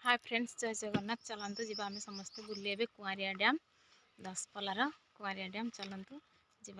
Hi friends, जय जगन्नाथ। चलतु जी आम समस्ते बुले कुआरिया डैम, दसपलार कुआरिया डैम चलतु जी।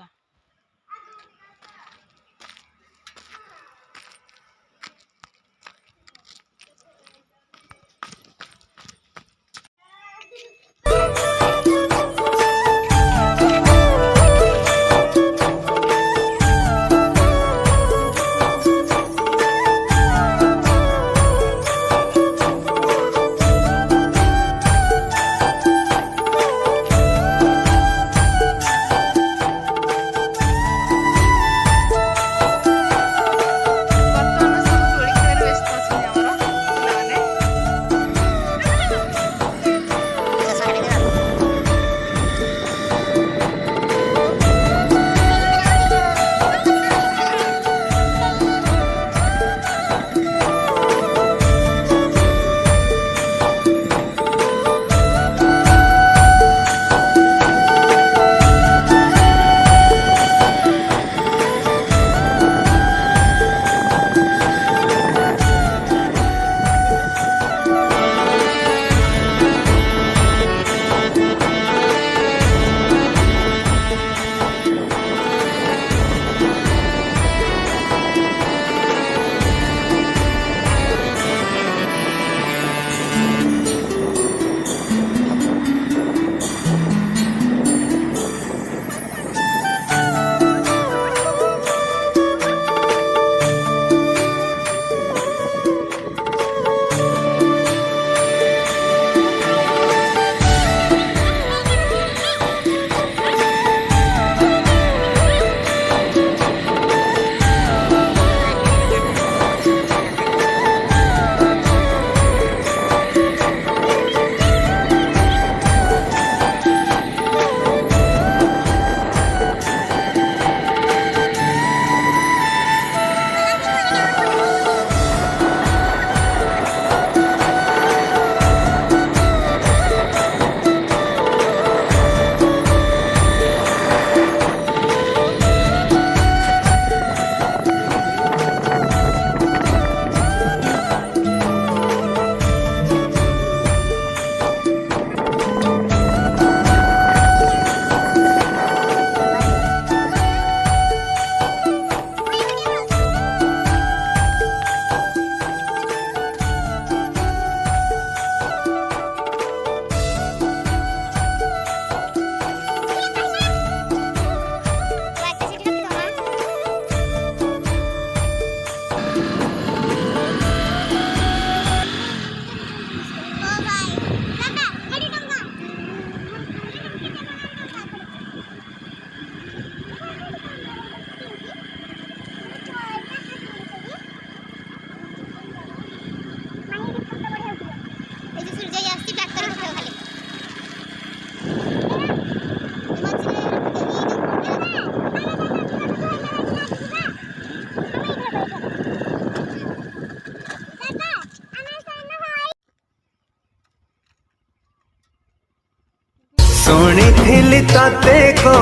सुनी थिली तते को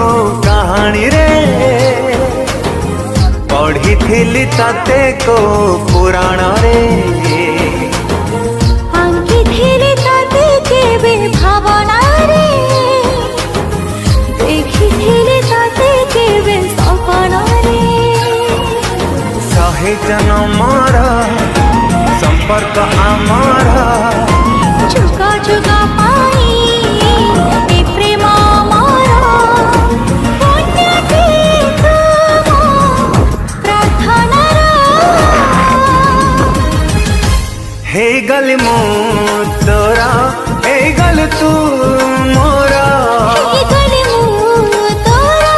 कहानी रे, पढ़ी थिली तते को पुराण रे, आंकी थिली तते केबे भावना रे, देखी थिली तते केबे सपना रे। सहे जन्मर संपर्क आमर जुगा जुगा पाई प्रेम मोर पुण्यटी तुम प्रार्थना हे गल मो तोरा, हे गल तू मोरा, हे गल मो तोरा।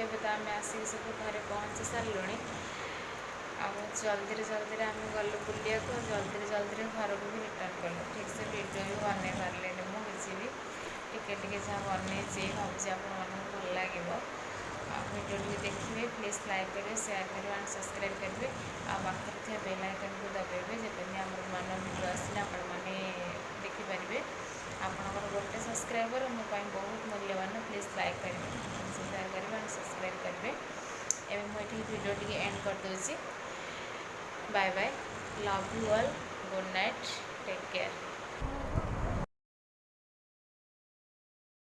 ଏବେ ତ ଆମେ ଆସିକି ସବୁ ଘରେ ପହଞ୍ଚି ସାରିଲୁଣି। ଆଉ ଜଲ୍ଦିରେ ଆମେ ଗଲୁ ବୁଲିବାକୁ, ଜଲ୍ଦିରେ ଘରକୁ ବି ରିଟର୍ନ କଲୁ। ଠିକ୍ ସେ ଭିଡ଼ିଓ ବି ବନେଇ ପାରିଲିନି ମୁଁ କିଛି ବି, ଟିକେ ଯାହା ବନେଇଛି, ଭାବୁଛି ଆପଣମାନଙ୍କୁ ଭଲ ଲାଗିବ। ଆଉ ଭିଡ଼ିଓ ଟିକେ ଦେଖିବେ, ପ୍ଲିଜ୍ ଲାଇକ୍ କରିବେ, ସେୟାର କରିବେ ଆଣ୍ଡ ସବସ୍କ୍ରାଇବ୍ କରିବେ। ଆଉ ପାଖରେ ଥିବା ବେଲ୍ ଆଇକନ୍କୁ ଦବାଇବେ, ଯେପରି ଆମର ନୂଆ ଭିଡ଼ିଓ ଆସିଲେ ଆପଣମାନେ ଦେଖିପାରିବେ। ଆପଣଙ୍କର ଗୋଟେ ସବସ୍କ୍ରାଇବର୍ ମୋ ପାଇଁ ବହୁତ ମୂଲ୍ୟବାନ। ପ୍ଲିଜ୍ ଲାଇକ୍ କରିବେ, ସେୟାର କରିବେ ଆଣ୍ଡ ସବସ୍କ୍ରାଇବ୍ କରିବେ। ଏବେ ମୁଁ ଏଠି ଭିଡ଼ିଓ ଟିକେ ଏଣ୍ଡ କରିଦେଉଛି। Bye bye, love you all, good night, take care.